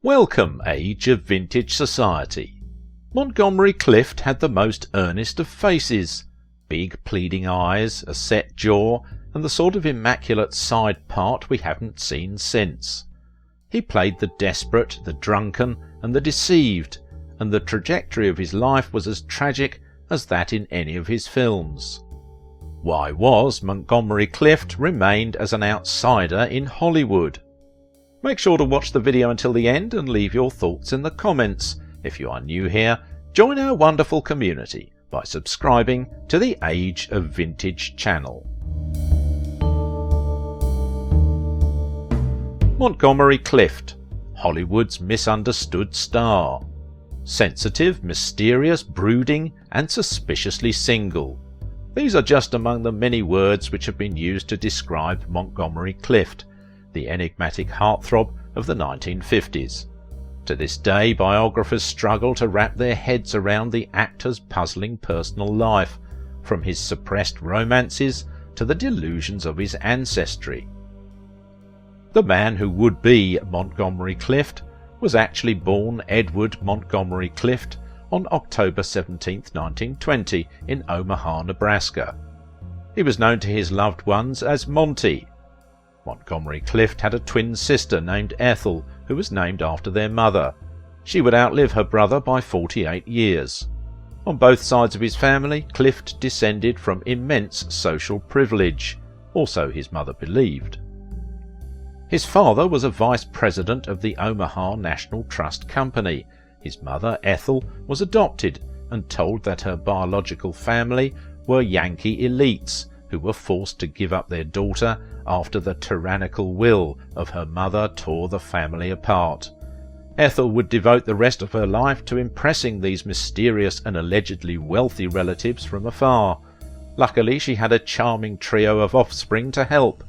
Welcome, age of vintage society. Montgomery Clift had the most earnest of faces, big pleading eyes, a set jaw, and the sort of immaculate side part we haven't seen since. He played the desperate, the drunken, and the deceived, and the trajectory of his life was as tragic as that in any of his films. Why was Montgomery Clift remained as an outsider in Hollywood? Make sure to watch the video until the end and leave your thoughts in the comments. If you are new here, join our wonderful community by subscribing to the Age of Vintage channel. Montgomery Clift, Hollywood's misunderstood star. Sensitive, mysterious, brooding, and suspiciously single. These are just among the many words which have been used to describe Montgomery Clift, the enigmatic heartthrob of the 1950s. To this day, biographers struggle to wrap their heads around the actor's puzzling personal life, from his suppressed romances to the delusions of his ancestry. The man who would be Montgomery Clift was actually born Edward Montgomery Clift on October 17, 1920, in Omaha, Nebraska. He was known to his loved ones as Monty. Montgomery Clift had a twin sister named Ethel, who was named after their mother. She would outlive her brother by 48 years. On both sides of his family, Clift descended from immense social privilege, also his mother believed. His father was a vice president of the Omaha National Trust Company. His mother, Ethel, was adopted and told that her biological family were Yankee elites who were forced to give up their daughter after the tyrannical will of her mother tore the family apart. Ethel would devote the rest of her life to impressing these mysterious and allegedly wealthy relatives from afar. Luckily, she had a charming trio of offspring to help.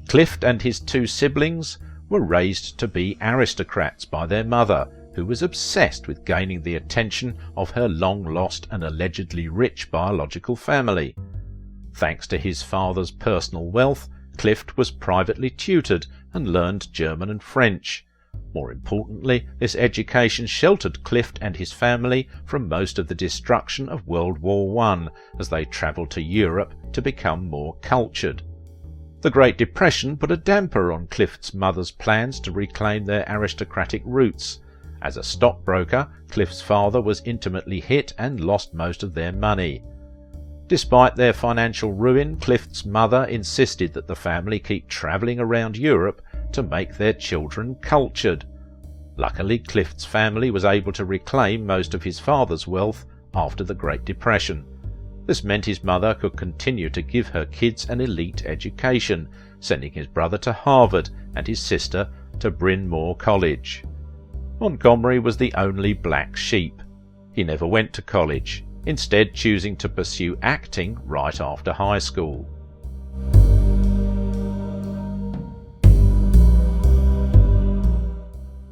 Clift and his two siblings were raised to be aristocrats by their mother, who was obsessed with gaining the attention of her long-lost and allegedly rich biological family. Thanks to his father's personal wealth, Clift was privately tutored and learned German and French. More importantly, this education sheltered Clift and his family from most of the destruction of World War I as they travelled to Europe to become more cultured. The Great Depression put a damper on Clift's mother's plans to reclaim their aristocratic roots. As a stockbroker, Clift's father was intimately hit and lost most of their money. Despite their financial ruin, Clift's mother insisted that the family keep travelling around Europe to make their children cultured. Luckily, Clift's family was able to reclaim most of his father's wealth after the Great Depression. This meant his mother could continue to give her kids an elite education, sending his brother to Harvard and his sister to Bryn Mawr College. Montgomery was the only black sheep. He never went to college, instead choosing to pursue acting right after high school.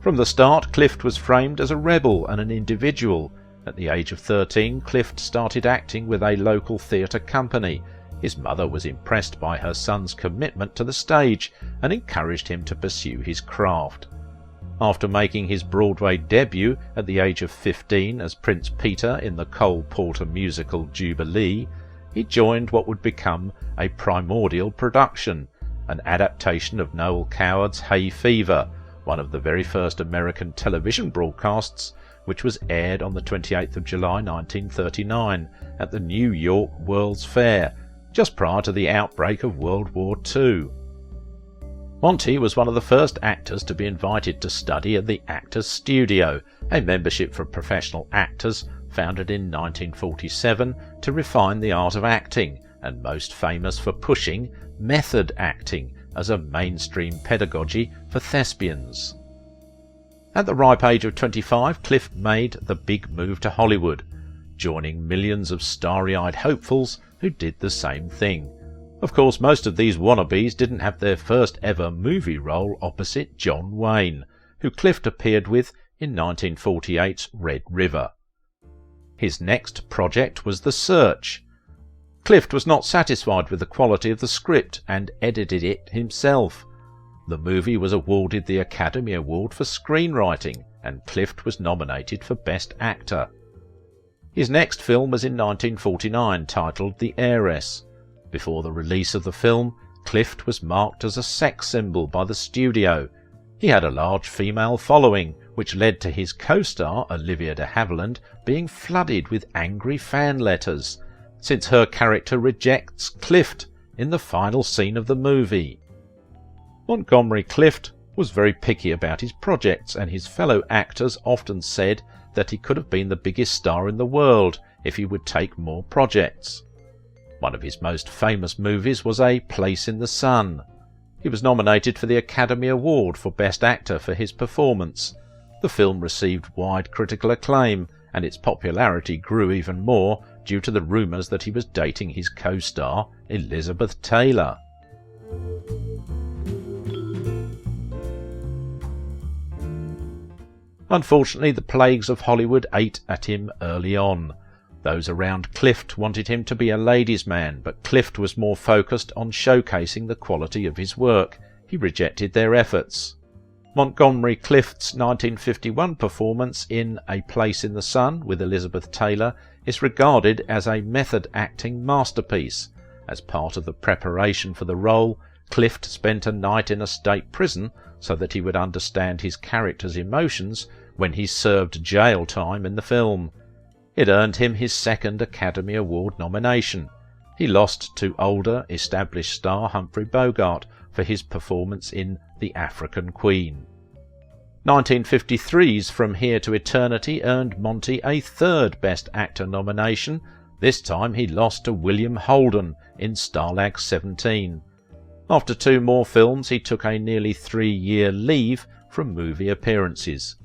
From the start, Clift was framed as a rebel and an individual. At the age of 13, Clift started acting with a local theatre company. His mother was impressed by her son's commitment to the stage and encouraged him to pursue his craft. After making his Broadway debut at the age of 15 as Prince Peter in the Cole Porter musical Jubilee, he joined what would become a primordial production, an adaptation of Noel Coward's Hay Fever, one of the very first American television broadcasts, which was aired on the 28th of July 1939 at the New York World's Fair, just prior to the outbreak of World War II. Monty was one of the first actors to be invited to study at the Actors Studio, a membership for professional actors founded in 1947 to refine the art of acting, and most famous for pushing method acting as a mainstream pedagogy for thespians. At the ripe age of 25, Clift made the big move to Hollywood, joining millions of starry-eyed hopefuls who did the same thing. Of course, most of these wannabes didn't have their first ever movie role opposite John Wayne, who Clift appeared with in 1948's Red River. His next project was The Search. Clift was not satisfied with the quality of the script and edited it himself. The movie was awarded the Academy Award for Screenwriting, and Clift was nominated for Best Actor. His next film was in 1949, titled The Heiress. Before the release of the film, Clift was marked as a sex symbol by the studio. He had a large female following, which led to his co-star, Olivia de Havilland, being flooded with angry fan letters, since her character rejects Clift in the final scene of the movie. Montgomery Clift was very picky about his projects, and his fellow actors often said that he could have been the biggest star in the world if he would take more projects. One of his most famous movies was A Place in the Sun. He was nominated for the Academy Award for Best Actor for his performance. The film received wide critical acclaim, and its popularity grew even more due to the rumours that he was dating his co-star, Elizabeth Taylor. Unfortunately, the plagues of Hollywood ate at him early on. Those around Clift wanted him to be a ladies' man, but Clift was more focused on showcasing the quality of his work. He rejected their efforts. Montgomery Clift's 1951 performance in A Place in the Sun with Elizabeth Taylor is regarded as a method acting masterpiece. As part of the preparation for the role, Clift spent a night in a state prison so that he would understand his character's emotions when he served jail time in the film. It earned him his second Academy Award nomination. He lost to older, established star Humphrey Bogart for his performance in The African Queen. 1953's From Here to Eternity earned Monty a third Best Actor nomination. This time he lost to William Holden in Stalag 17. After 2 more films, he took a nearly 3-year leave from movie appearances.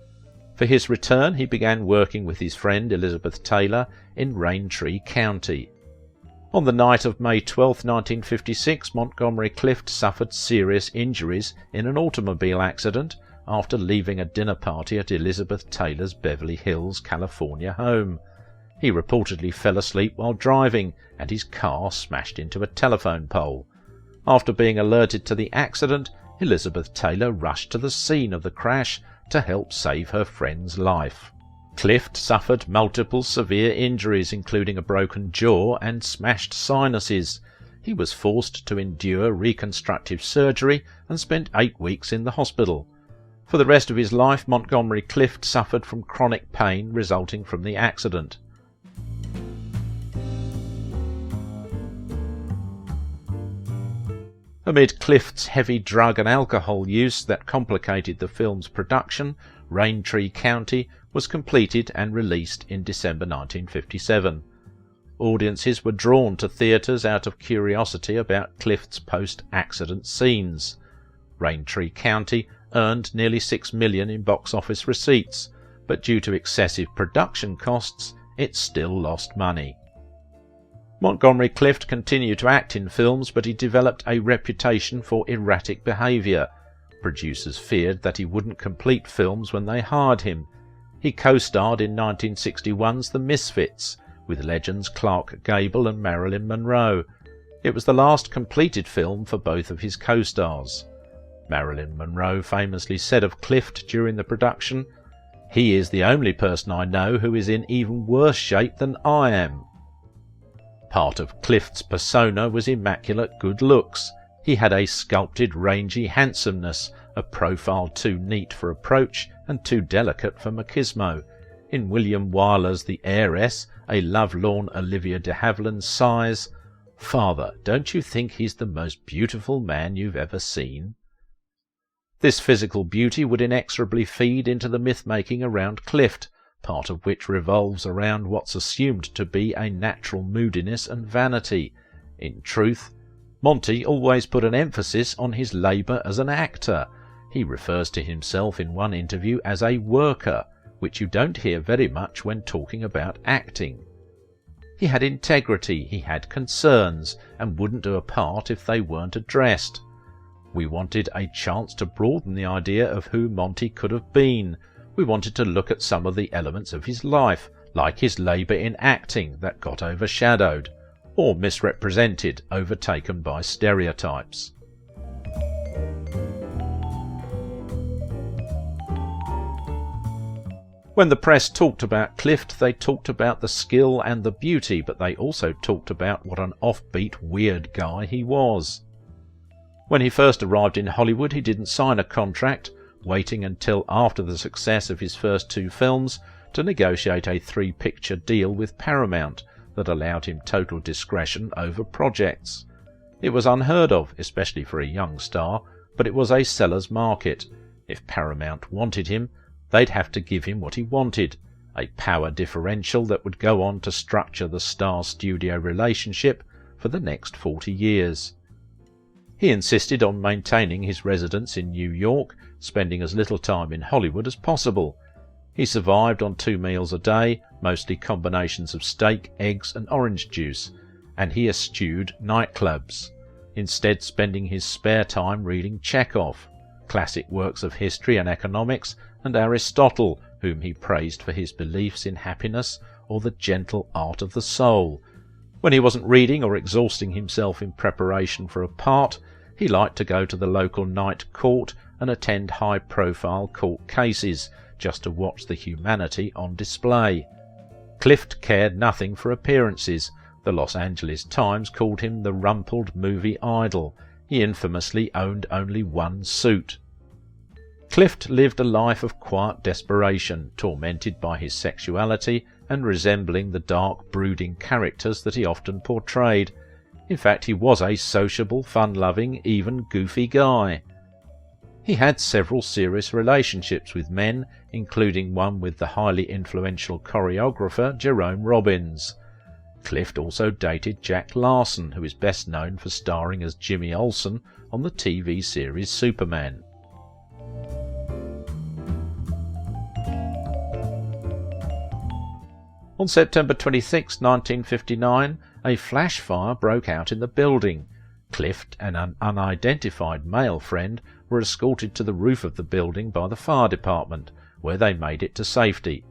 For his return, he began working with his friend Elizabeth Taylor in Raintree County. On the night of May 12, 1956, Montgomery Clift suffered serious injuries in an automobile accident after leaving a dinner party at Elizabeth Taylor's Beverly Hills, California home. He reportedly fell asleep while driving, and his car smashed into a telephone pole. After being alerted to the accident, Elizabeth Taylor rushed to the scene of the crash to help save her friend's life. Clift suffered multiple severe injuries, including a broken jaw and smashed sinuses. He was forced to endure reconstructive surgery and spent 8 weeks in the hospital. For the rest of his life, Montgomery Clift suffered from chronic pain resulting from the accident. Amid Clift's heavy drug and alcohol use that complicated the film's production, Raintree County was completed and released in December 1957. Audiences were drawn to theatres out of curiosity about Clift's post-accident scenes. Raintree County earned nearly $6 million in box office receipts, but due to excessive production costs, it still lost money. Montgomery Clift continued to act in films, but he developed a reputation for erratic behaviour. Producers feared that he wouldn't complete films when they hired him. He co-starred in 1961's The Misfits, with legends Clark Gable and Marilyn Monroe. It was the last completed film for both of his co-stars. Marilyn Monroe famously said of Clift during the production, "He is the only person I know who is in even worse shape than I am." Part of Clift's persona was immaculate good looks. He had a sculpted, rangy handsomeness, a profile too neat for approach and too delicate for machismo. In William Wyler's The Heiress, a lovelorn Olivia de Havilland sighs, "Father, don't you think he's the most beautiful man you've ever seen?" This physical beauty would inexorably feed into the myth-making around Clift, part of which revolves around what's assumed to be a natural moodiness and vanity. In truth, Monty always put an emphasis on his labour as an actor. He refers to himself in one interview as a worker, which you don't hear very much when talking about acting. He had integrity, he had concerns, and wouldn't do a part if they weren't addressed. We wanted a chance to broaden the idea of who Monty could have been. We wanted to look at some of the elements of his life, like his labour in acting that got overshadowed, or misrepresented, overtaken by stereotypes. When the press talked about Clift, they talked about the skill and the beauty, but they also talked about what an offbeat, weird guy he was. When he first arrived in Hollywood, he didn't sign a contract, waiting until after the success of his first 2 films to negotiate a 3-picture deal with Paramount that allowed him total discretion over projects. It was unheard of, especially for a young star, but it was a seller's market. If Paramount wanted him, they'd have to give him what he wanted, a power differential that would go on to structure the star-studio relationship for the next 40 years. He insisted on maintaining his residence in New York, spending as little time in Hollywood as possible. He survived on 2 meals a day, mostly combinations of steak, eggs and orange juice, and he eschewed nightclubs, instead spending his spare time reading Chekhov, classic works of history and economics, and Aristotle, whom he praised for his beliefs in happiness or the gentle art of the soul. When he wasn't reading or exhausting himself in preparation for a part, he liked to go to the local night court and attend high-profile court cases, just to watch the humanity on display. Clift cared nothing for appearances. The Los Angeles Times called him the rumpled movie idol. He infamously owned only 1 suit. Clift lived a life of quiet desperation, tormented by his sexuality and resembling the dark, brooding characters that he often portrayed. In fact, he was a sociable, fun-loving, even goofy guy. He had several serious relationships with men, including one with the highly influential choreographer Jerome Robbins. Clift also dated Jack Larson, who is best known for starring as Jimmy Olsen on the TV series Superman. On September 26, 1959, a flash fire broke out in the building. Clift and an unidentified male friend were escorted to the roof of the building by the fire department, where they made it to safety.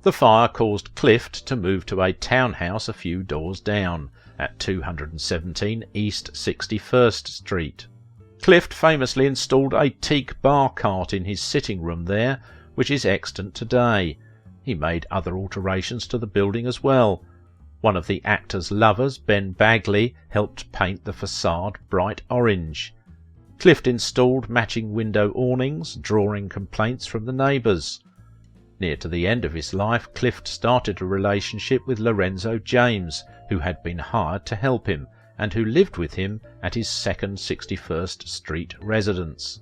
The fire caused Clift to move to a townhouse a few doors down, at 217 East 61st Street. Clift famously installed a teak bar cart in his sitting room there, which is extant today. He made other alterations to the building as well. One of the actor's lovers, Ben Bagley, helped paint the facade bright orange. Clift installed matching window awnings, drawing complaints from the neighbours. Near to the end of his life, Clift started a relationship with Lorenzo James, who had been hired to help him, and who lived with him at his second 61st Street residence.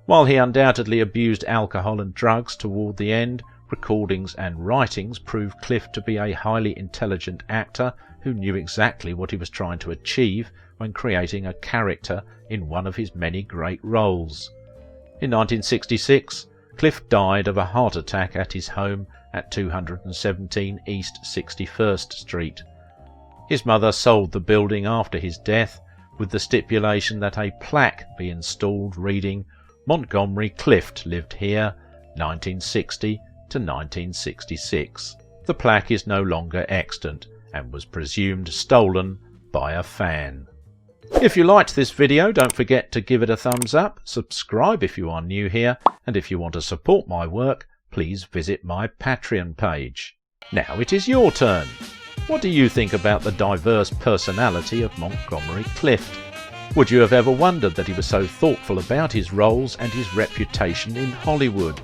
While he undoubtedly abused alcohol and drugs toward the end, recordings and writings prove Clift to be a highly intelligent actor who knew exactly what he was trying to achieve when creating a character in one of his many great roles. In 1966, Clift died of a heart attack at his home at 217 East 61st Street. His mother sold the building after his death, with the stipulation that a plaque be installed reading, "Montgomery Clift lived here, 1960 to 1966. The plaque is no longer extant and was presumed stolen by a fan. If you liked this video, don't forget to give it a thumbs up, subscribe if you are new here, and if you want to support my work, please visit my Patreon page. Now it is your turn. What do you think about the diverse personality of Montgomery Clift? Would you have ever wondered that he was so thoughtful about his roles and his reputation in Hollywood?